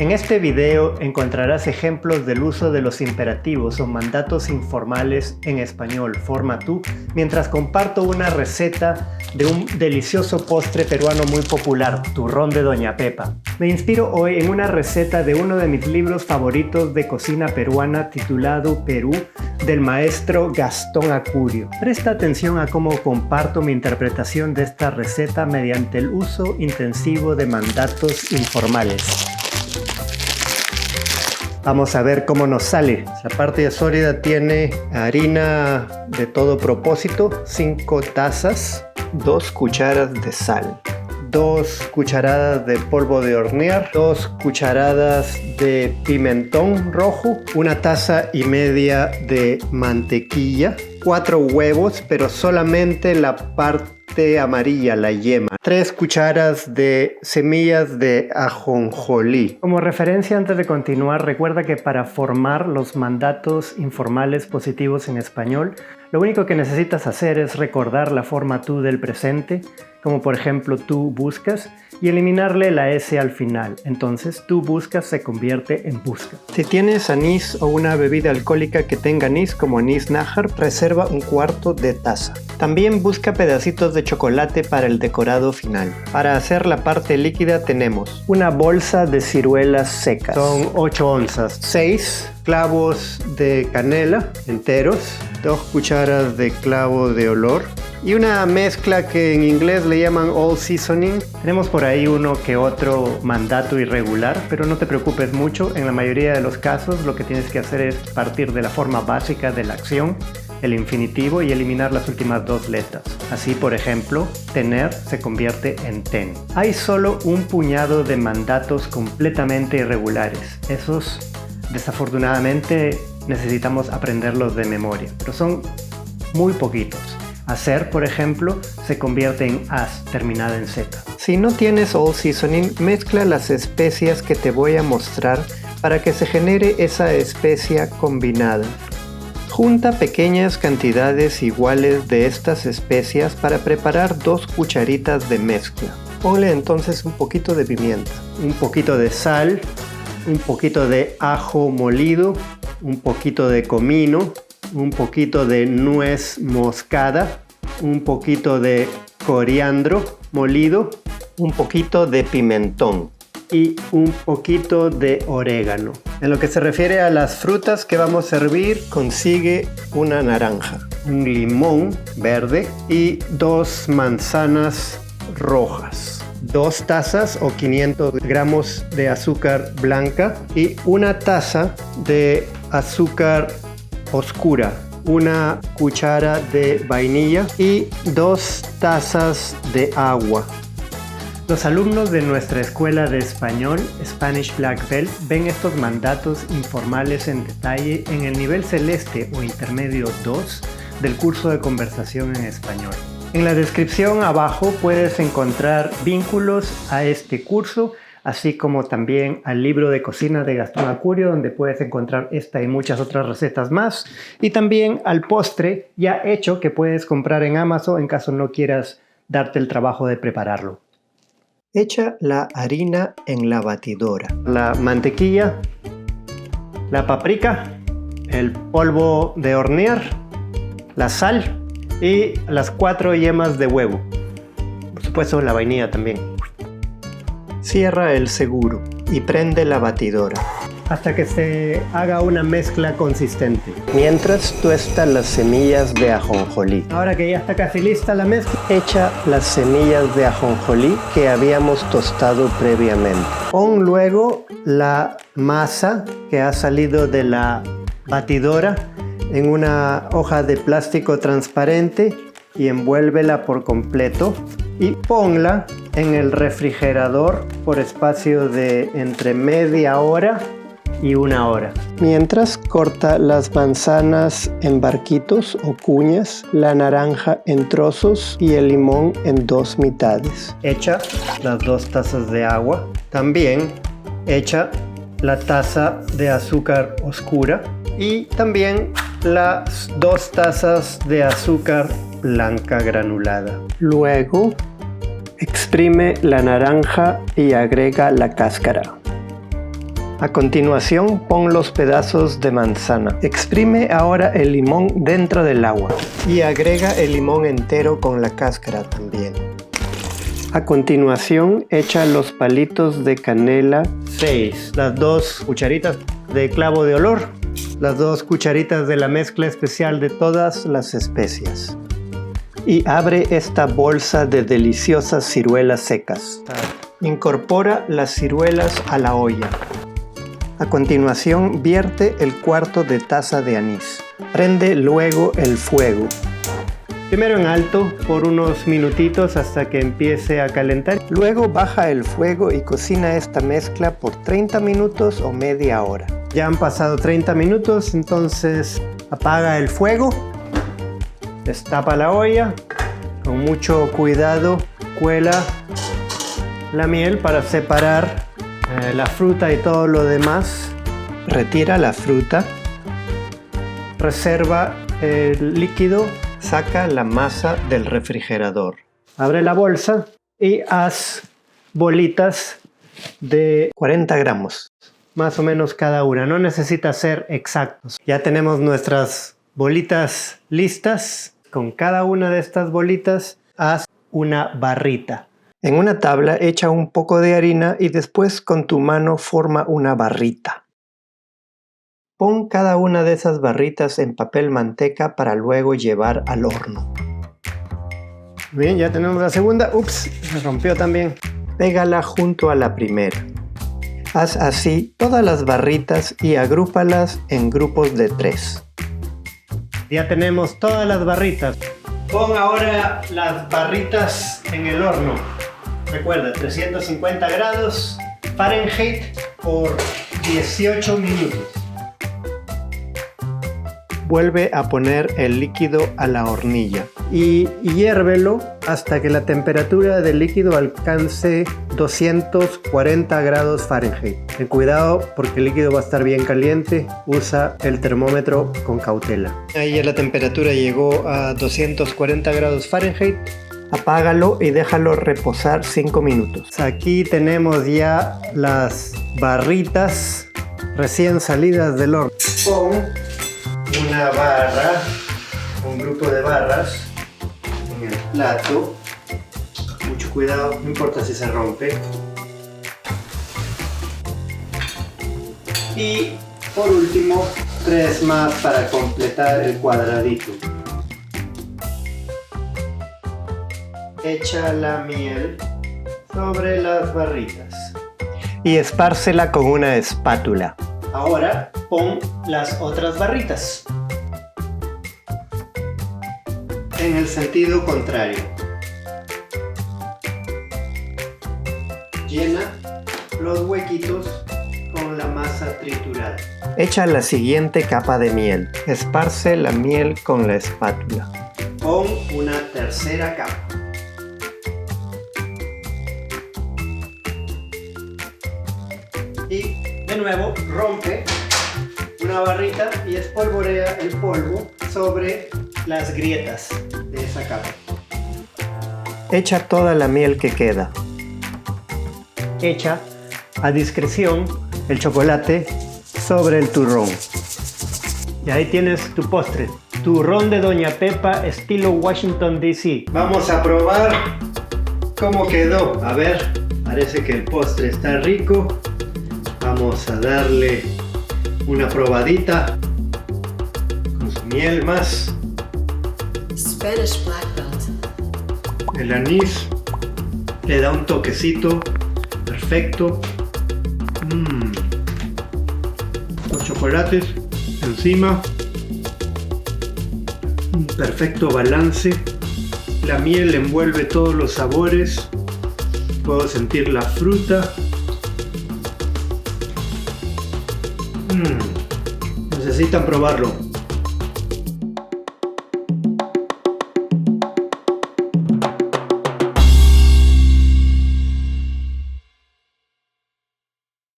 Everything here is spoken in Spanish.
En este video encontrarás ejemplos del uso de los imperativos o mandatos informales en español, forma tú, mientras comparto una receta de un delicioso postre peruano muy popular, turrón de Doña Pepa. Me inspiro hoy en una receta de uno de mis libros favoritos de cocina peruana titulado Perú, del maestro Gastón Acurio. Presta atención a cómo comparto mi interpretación de esta receta mediante el uso intensivo de mandatos informales. Vamos a ver cómo nos sale. La parte sólida tiene harina de todo propósito, 5 tazas, 2 cucharas de sal, 2 cucharadas de polvo de hornear, 2 cucharadas de pimentón rojo, 1 taza y media de mantequilla, 4 huevos, pero solamente la parte amarilla, la yema, 3 cucharas de semillas de ajonjolí. Como referencia antes de continuar, recuerda que para formar los mandatos informales positivos en español, lo único que necesitas hacer es recordar la forma tú del presente, como por ejemplo tú buscas, y eliminarle la S al final. Entonces tú buscas se convierte en busca. Si tienes anís o una bebida alcohólica que tenga anís, como anís nájar, reserva 1/4 de taza. También busca pedacitos de chocolate para el decorado final. Para hacer la parte líquida tenemos una bolsa de ciruelas secas, son 8 onzas, 6 clavos de canela enteros, 2 cucharas de clavo de olor y una mezcla que en inglés le llaman all seasoning. Tenemos por ahí uno que otro mandato irregular, pero no te preocupes mucho. En la mayoría de los casos lo que tienes que hacer es partir de la forma básica de la acción, el infinitivo, y eliminar las últimas 2 letras. Así, por ejemplo, tener se convierte en ten. Hay solo un puñado de mandatos completamente irregulares. Esos, desafortunadamente, necesitamos aprenderlos de memoria, pero son muy poquitos. Hacer, por ejemplo, se convierte en as, terminada en z. Si no tienes all seasoning, mezcla las especias que te voy a mostrar para que se genere esa especia combinada. Junta pequeñas cantidades iguales de estas especias para preparar 2 cucharitas de mezcla. Ponle entonces un poquito de pimienta, un poquito de sal, un poquito de ajo molido, un poquito de comino, un poquito de nuez moscada, un poquito de coriandro molido, un poquito de pimentón y un poquito de orégano. En lo que se refiere a las frutas que vamos a servir, consigue una naranja, un limón verde y 2 manzanas rojas, 2 tazas o 500 gramos de azúcar blanca y 1 taza de azúcar oscura, 1 cuchara de vainilla y 2 tazas de agua. Los alumnos de nuestra escuela de español, Spanish Black Belt, ven estos mandatos informales en detalle en el nivel celeste o intermedio 2 del curso de conversación en español. En la descripción abajo puedes encontrar vínculos a este curso, así como también al libro de cocina de Gastón Acurio, donde puedes encontrar esta y muchas otras recetas más, y también al postre ya hecho que puedes comprar en Amazon en caso no quieras darte el trabajo de prepararlo. Echa la harina en la batidora, la mantequilla, la paprika, el polvo de hornear, la sal y las 4 yemas de huevo. Por supuesto la vainilla también. Cierra el seguro y prende la batidora hasta que se haga una mezcla consistente. Mientras tuesta las semillas de ajonjolí. Ahora que ya está casi lista la mezcla, echa las semillas de ajonjolí que habíamos tostado previamente. Pon luego la masa que ha salido de la batidora en una hoja de plástico transparente y envuélvela por completo y ponla en el refrigerador por espacio de entre media hora y 1 hora. Mientras corta las manzanas en barquitos o cuñas, la naranja en trozos y el limón en 2 mitades. Echa las 2 tazas de agua. También echa la taza de azúcar oscura y también las 2 tazas de azúcar blanca granulada. Luego exprime la naranja y agrega la cáscara. A continuación, pon los pedazos de manzana. Exprime ahora el limón dentro del agua y agrega el limón entero con la cáscara también. A continuación, echa los palitos de canela 6, las 2 cucharitas de clavo de olor, las 2 cucharitas de la mezcla especial de todas las especias. Y abre esta bolsa de deliciosas ciruelas secas. Incorpora las ciruelas a la olla. A continuación, vierte el 1/4 de taza de anís. Prende luego el fuego. Primero en alto por unos minutitos hasta que empiece a calentar. Luego baja el fuego y cocina esta mezcla por 30 minutos o media hora. Ya han pasado 30 minutos, entonces apaga el fuego. Destapa la olla. Con mucho cuidado cuela la miel para separar la fruta y todo lo demás. Retira la fruta. Reserva el líquido. Saca la masa del refrigerador. Abre la bolsa y haz bolitas de 40 gramos. Más o menos cada una. No necesita ser exactos. Ya tenemos nuestras bolitas listas. Con cada una de estas bolitas haz una barrita. En una tabla echa un poco de harina y después con tu mano forma una barrita. Pon cada una de esas barritas en papel manteca para luego llevar al horno. Bien, ya tenemos la segunda. Ups, se rompió también. Pégala junto a la primera. Haz así todas las barritas y agrúpalas en grupos de 3. Ya tenemos todas las barritas. Pon ahora las barritas en el horno. Recuerda, 350 grados Fahrenheit por 18 minutos. Vuelve a poner el líquido a la hornilla y hiérvelo hasta que la temperatura del líquido alcance 240 grados Fahrenheit. Ten cuidado porque el líquido va a estar bien caliente. Usa el termómetro con cautela. Ahí ya la temperatura llegó a 240 grados Fahrenheit. Apágalo y déjalo reposar 5 minutos. Aquí tenemos ya las barritas recién salidas del horno. Pon una barra, un grupo de barras en el plato. Mucho cuidado, no importa si se rompe. Y por último, 3 más para completar el cuadradito. Echa la miel sobre las barritas y espárcela con una espátula. Ahora pon las otras barritas en el sentido contrario. Llena los huequitos con la masa triturada. Echa la siguiente capa de miel. Esparce la miel con la espátula. Pon una tercera capa. Y de nuevo rompe una barrita y espolvorea el polvo sobre las grietas de esa capa. Echa toda la miel que queda. Echa a discreción el chocolate sobre el turrón. Y ahí tienes tu postre. Turrón de Doña Pepa estilo Washington DC. Vamos a probar cómo quedó. A ver, parece que el postre está rico. Vamos a darle una probadita con su miel más. Spanish Black Belt. El anís le da un toquecito perfecto. Los chocolates encima. Un perfecto balance. La miel envuelve todos los sabores. Puedo sentir la fruta. Necesitan probarlo.